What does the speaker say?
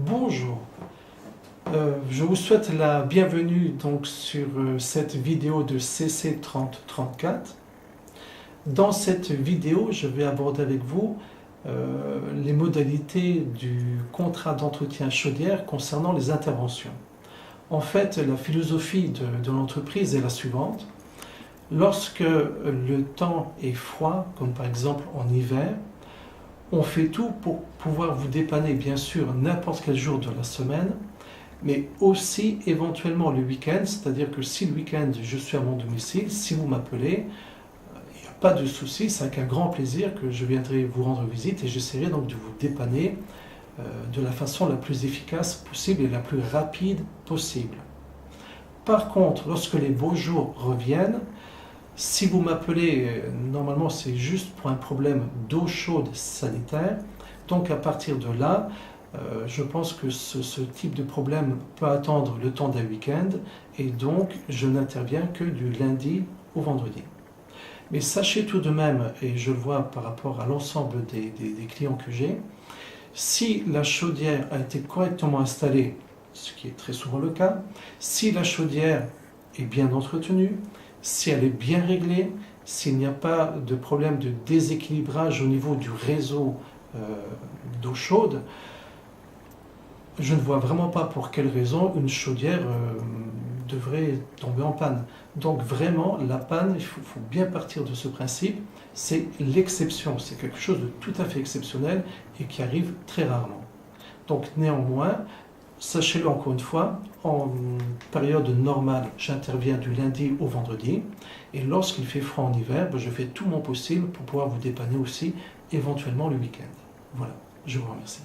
Bonjour, je vous souhaite la bienvenue donc sur cette vidéo de CC3034. Dans cette vidéo, je vais aborder avec vous les modalités du contrat d'entretien chaudière concernant les interventions. En fait, la philosophie de l'entreprise est la suivante. Lorsque le temps est froid, comme par exemple en hiver, on fait tout pour pouvoir vous dépanner, bien sûr, n'importe quel jour de la semaine, mais aussi éventuellement le week-end, c'est-à-dire que si le week-end je suis à mon domicile, si vous m'appelez, il n'y a pas de souci, c'est avec un grand plaisir que je viendrai vous rendre visite et j'essaierai donc de vous dépanner de la façon la plus efficace possible et la plus rapide possible. Par contre, lorsque les beaux jours reviennent, si vous m'appelez, normalement c'est juste pour un problème d'eau chaude sanitaire. Donc à partir de là, je pense que ce type de problème peut attendre le temps d'un week-end et donc je n'interviens que du lundi au vendredi. Mais sachez tout de même, et je le vois par rapport à l'ensemble des clients que j'ai, si la chaudière a été correctement installée, ce qui est très souvent le cas, si la chaudière est bien entretenue, si elle est bien réglée, s'il n'y a pas de problème de déséquilibrage au niveau du réseau d'eau chaude, je ne vois vraiment pas pour quelle raison une chaudière devrait tomber en panne. Donc vraiment, la panne, il faut bien partir de ce principe, c'est l'exception, c'est quelque chose de tout à fait exceptionnel et qui arrive très rarement. Donc néanmoins, sachez-le encore une fois, en période normale, j'interviens du lundi au vendredi. Et lorsqu'il fait froid en hiver, je fais tout mon possible pour pouvoir vous dépanner aussi, éventuellement le week-end. Voilà, je vous remercie.